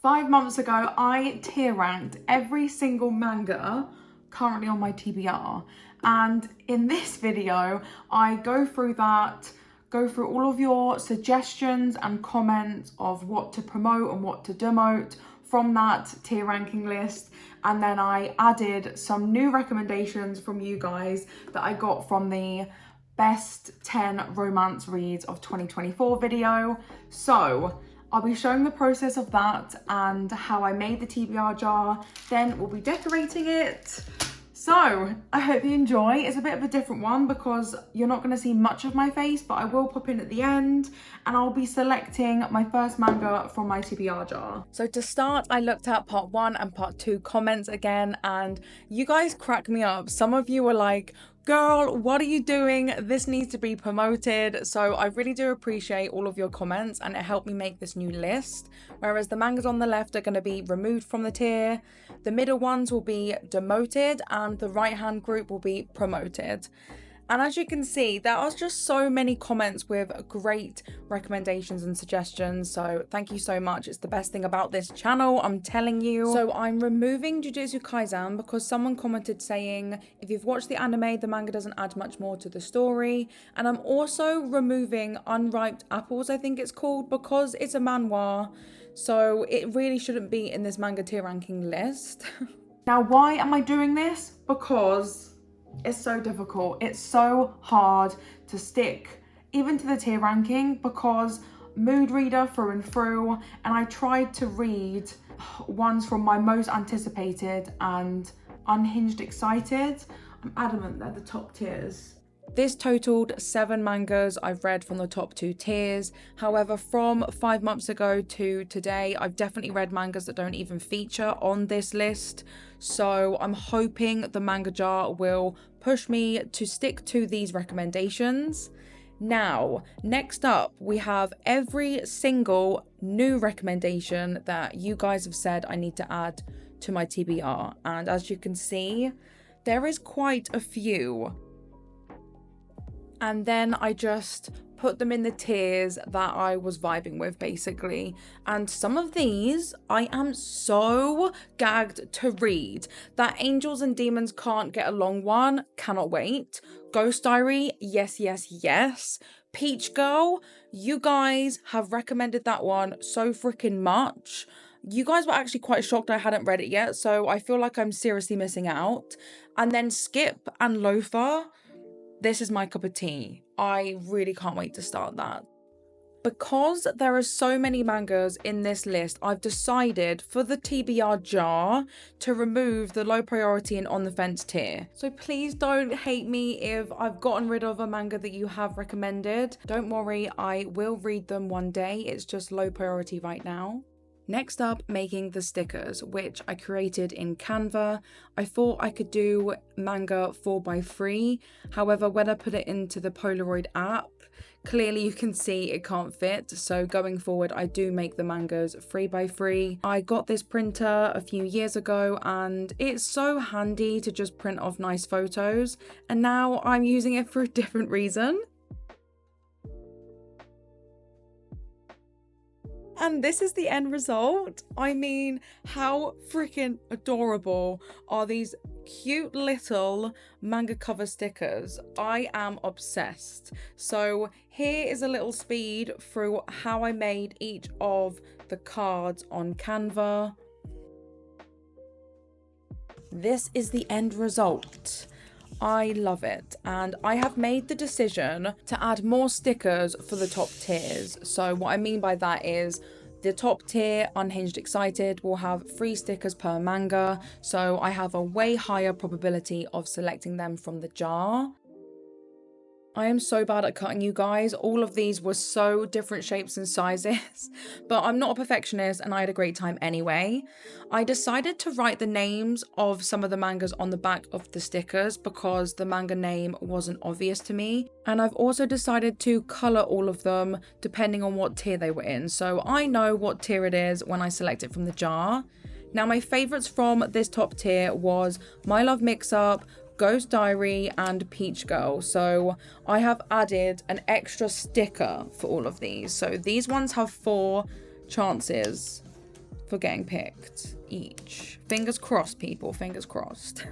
5 months ago, I tier ranked every single manga currently on my TBR. And in this video, I go through all of your suggestions and comments of what to promote and what to demote from that tier ranking list. And then I added some new recommendations from you guys that I got from the best 10 romance reads of 2024 video. So I'll be showing the process of that and how I made the TBR jar. Then we'll be decorating it. So I hope you enjoy. It's a bit of a different one because you're not going to see much of my face, but I will pop in at the end and I'll be selecting my first manga from my TBR jar. So to start, I looked at part 1 and part 2 comments again, and you guys crack me up. Some of you were like, girl, what are you doing? This needs to be promoted. So I really do appreciate all of your comments, and it helped me make this new list. Whereas the mangas on the left are going to be removed from the tier, the middle ones will be demoted, and the right hand group will be promoted. And as you can see, there are just so many comments with great recommendations and suggestions. So thank you so much. It's the best thing about this channel, I'm telling you. So I'm removing Jujutsu Kaisen because someone commented saying, if you've watched the anime, the manga doesn't add much more to the story. And I'm also removing Unripe Apples, I think it's called, because it's a manhwa. So it really shouldn't be in this manga tier ranking list. Now, why am I doing this? Because it's so difficult. It's so hard to stick even to the tier ranking because mood reader through and through, and I tried to read ones from my most anticipated and unhinged excited. I'm adamant they're the top tiers. This totaled 7 mangas I've read from the top 2 tiers. However, from 5 months ago to today, I've definitely read mangas that don't even feature on this list. So I'm hoping the manga jar will push me to stick to these recommendations. Now, next up, we have every single new recommendation that you guys have said I need to add to my TBR. And as you can see, there is quite a few. And then I just put them in the tiers that I was vibing with, basically. And some of these I am so gagged to read. That Angels and Demons Can't Get Along one, cannot wait. Ghost Diary, yes, yes, yes. Peach Girl, you guys have recommended that one so freaking much. You guys were actually quite shocked I hadn't read it yet, so I feel like I'm seriously missing out. And then Skip and Loafer, this is my cup of tea. I really can't wait to start that. Because there are so many mangas in this list, I've decided for the TBR jar to remove the low priority and on the fence tier. So please don't hate me if I've gotten rid of a manga that you have recommended. Don't worry, I will read them one day. It's just low priority right now. Next up, making the stickers, which I created in Canva. I thought I could do manga 4x3. However, when I put it into the Polaroid app, clearly you can see it can't fit. So going forward, I do make the mangas 3x3. I got this printer a few years ago and it's so handy to just print off nice photos. And now I'm using it for a different reason. And this is the end result. I mean, how freaking adorable are these cute little manga cover stickers? I am obsessed. So here is a little speed through how I made each of the cards on Canva. This is the end result. I love it, and I have made the decision to add more stickers for the top tiers. So what I mean by that is the top tier, Unhinged Excited, will have 3 stickers per manga, so I have a way higher probability of selecting them from the jar. I am so bad at cutting, you guys. All of these were so different shapes and sizes, but I'm not a perfectionist and I had a great time anyway. I decided to write the names of some of the mangas on the back of the stickers because the manga name wasn't obvious to me. And I've also decided to colour all of them depending on what tier they were in, so I know what tier it is when I select it from the jar. Now, my favourites from this top tier was My Love Mix-Up, Ghost Diary and Peach Girl. So I have added an extra sticker for all of these. So these ones have 4 chances for getting picked each. Fingers crossed, people, fingers crossed.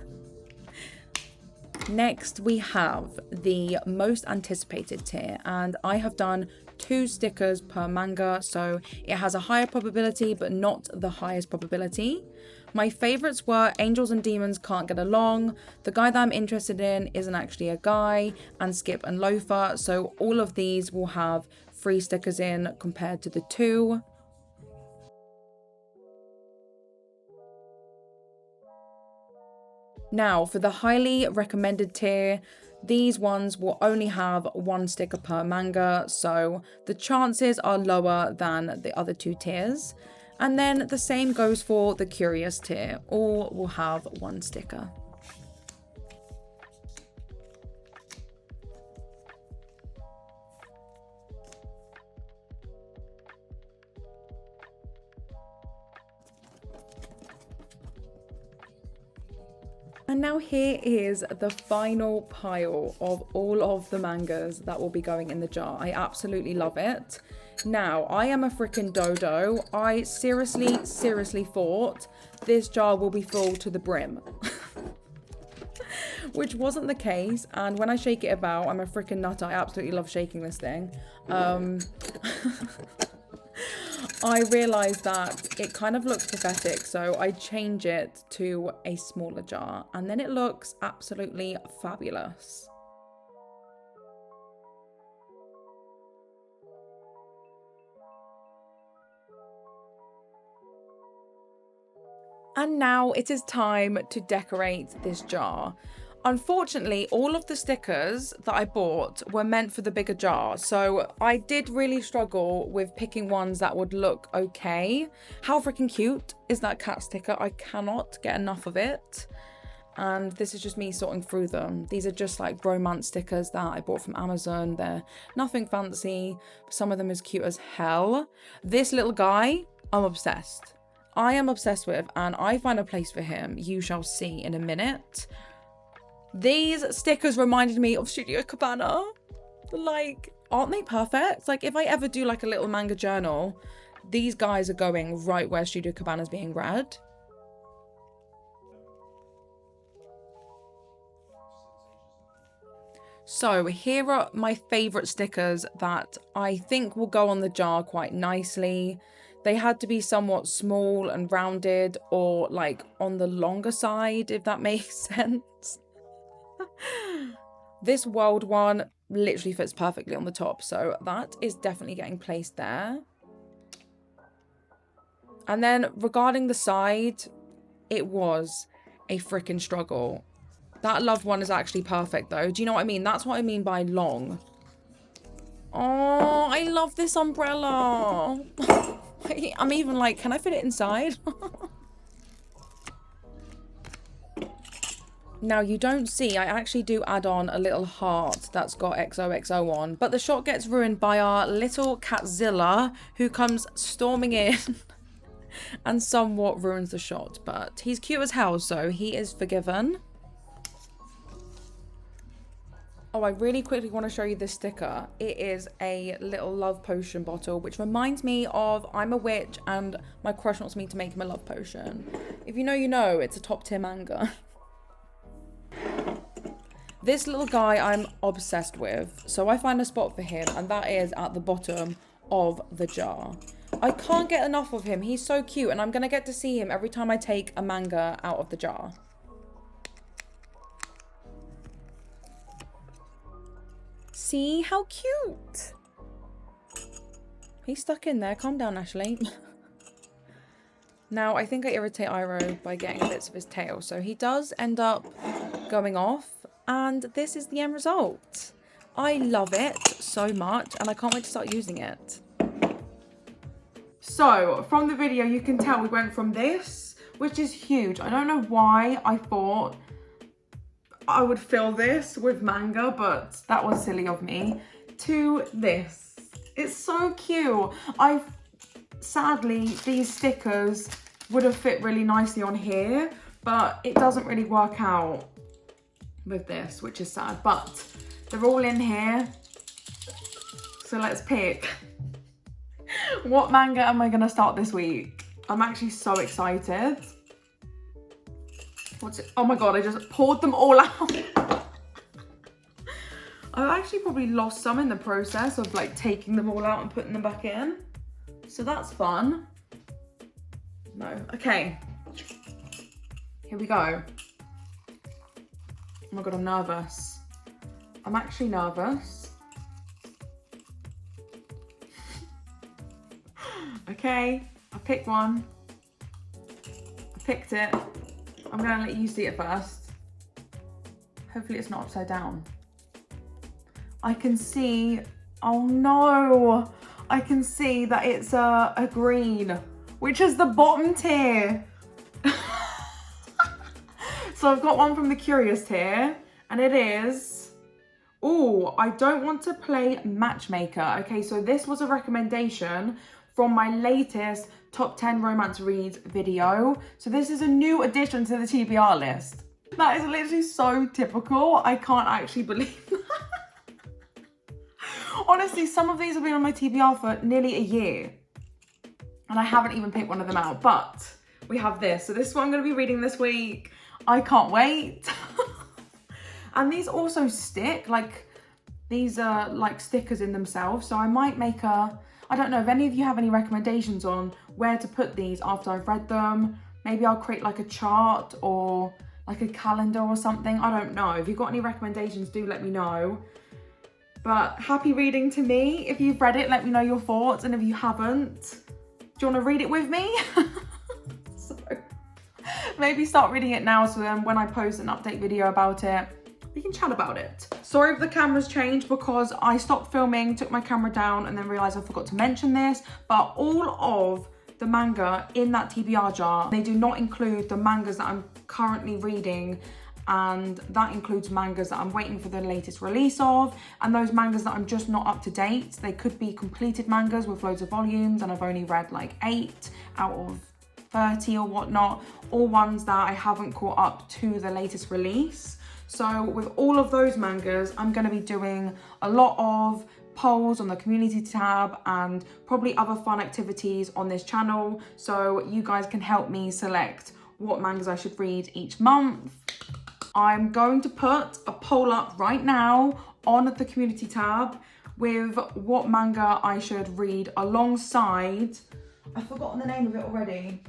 Next, we have the most anticipated tier, and I have done 2 stickers per manga, so it has a higher probability, but not the highest probability. My favourites were Angels and Demons Can't Get Along, the guy that I'm interested in isn't actually a guy, and Skip and Loafer, so all of these will have 3 stickers in compared to the 2. Now, for the highly recommended tier, these ones will only have 1 sticker per manga, so the chances are lower than the other 2 tiers. And then the same goes for the curious tier, all will have 1 sticker. And now here is the final pile of all of the mangas that will be going in the jar. I absolutely love it. Now, I am a freaking dodo. I seriously thought this jar will be full to the brim. Which wasn't the case, and when I shake it about, I'm a freaking nutter. I absolutely love shaking this thing. I realised that it kind of looks pathetic, so I change it to a smaller jar, and then it looks absolutely fabulous. And now it is time to decorate this jar. Unfortunately, all of the stickers that I bought were meant for the bigger jar, so I did really struggle with picking ones that would look okay. How freaking cute is that cat sticker? I cannot get enough of it. And this is just me sorting through them. These are just like romance stickers that I bought from Amazon. They're nothing fancy, but some of them is cute as hell. This little guy, I'm obsessed. I am obsessed with, and I find a place for him. You shall see in a minute. These stickers reminded me of Studio Cabana. Like, aren't they perfect? Like, if I ever do like a little manga journal, these guys are going right where Studio Cabana is being read. So here are my favourite stickers that I think will go on the jar quite nicely. They had to be somewhat small and rounded, or like on the longer side, if that makes sense. This world one literally fits perfectly on the top, so that is definitely getting placed there. And then regarding the side, it was a freaking struggle. That loved one is actually perfect though. Do you know what I mean? That's what I mean by long. Oh, I love this umbrella. I'm even like, can I fit it inside? Now, you don't see, I actually do add on a little heart that's got XOXO on, but the shot gets ruined by our little Catzilla, who comes storming in and somewhat ruins the shot, but he's cute as hell, so he is forgiven. Oh, I really quickly want to show you this sticker. It is a little love potion bottle, which reminds me of I'm a witch and my crush wants me to make him a love potion. If you know, you know, it's a top tier manga. This little guy I'm obsessed with, so I find a spot for him, and that is at the bottom of the jar. I can't get enough of him. He's so cute, and I'm going to get to see him every time I take a manga out of the jar. See how cute? He's stuck in there. Calm down, Ashley. Now, I think I irritate Iroh by getting bits of his tail, so he does end up going off. And this is the end result. I love it so much, and I can't wait to start using it. So, from the video, you can tell we went from this, which is huge. I don't know why I thought I would fill this with manga, but that was silly of me, to this. It's so cute. Sadly, these stickers would have fit really nicely on here, but it doesn't really work out with this, which is sad, but they're all in here. So let's pick. What manga am I gonna start this week? I'm actually so excited. What's it? Oh my God, I just poured them all out. I've actually probably lost some in the process of like taking them all out and putting them back in. So that's fun. No, okay. Here we go. Oh my God, I'm nervous. I'm actually nervous. Okay, I picked one. I picked it. I'm gonna let you see it first. Hopefully it's not upside down. I can see, oh no. I can see that it's a green, which is the bottom tier. So I've got one from the curious tier, and it is, oh, I don't want to play matchmaker. Okay, so this was a recommendation from my latest top 10 romance reads video. So this is a new addition to the TBR list. That is literally so typical. I can't actually believe that. Honestly, some of these have been on my TBR for nearly a year and I haven't even picked one of them out, but we have this. So this is what I'm going to be reading this week. I can't wait. And these also stick, like these are like stickers in themselves. So I might make a, I don't know if any of you have any recommendations on where to put these after I've read them. Maybe I'll create like a chart or like a calendar or something. I don't know. If you've got any recommendations, do let me know. But happy reading to me. If you've read it, let me know your thoughts. And if you haven't, do you want to read it with me? So maybe start reading it now so then when I post an update video about it, we can chat about it. Sorry if the camera's changed because I stopped filming, took my camera down and then realized I forgot to mention this, but all of the manga in that TBR jar, they do not include the mangas that I'm currently reading, and that includes mangas that I'm waiting for the latest release of, and those mangas that I'm just not up to date. They could be completed mangas with loads of volumes and I've only read like 8 out of 30 or whatnot, or ones that I haven't caught up to the latest release. So with all of those mangas, I'm going to be doing a lot of polls on the community tab and probably other fun activities on this channel, so you guys can help me select what mangas I should read each month. I'm going to put a poll up right now on the community tab with what manga I should read alongside, I've forgotten the name of it already.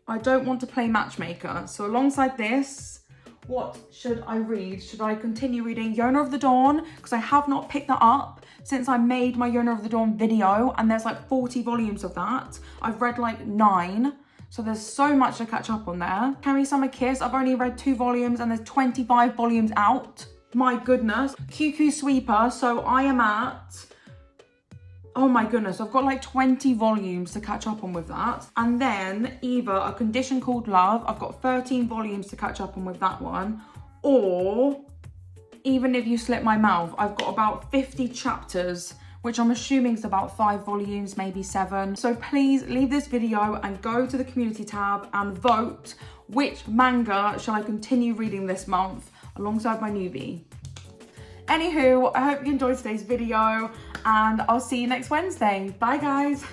I don't want to play matchmaker. So alongside this, what should I read? Should I continue reading Yona of the Dawn? Because I have not picked that up since I made my Yona of the Dawn video, and there's like 40 volumes of that. I've read like 9. So there's so much to catch up on there. Kami-sama Kiss, I've only read 2 volumes and there's 25 volumes out. My goodness. QQ Sweeper, so I am at, oh my goodness, I've got like 20 volumes to catch up on with that. And then either A Condition Called Love, I've got 13 volumes to catch up on with that one. Or Even If You Slip My Mouth, I've got about 50 chapters, which I'm assuming is about 5 volumes, maybe 7. So please leave this video and go to the community tab and vote which manga shall I continue reading this month alongside my newbie. Anywho, I hope you enjoyed today's video and I'll see you next Wednesday. Bye guys.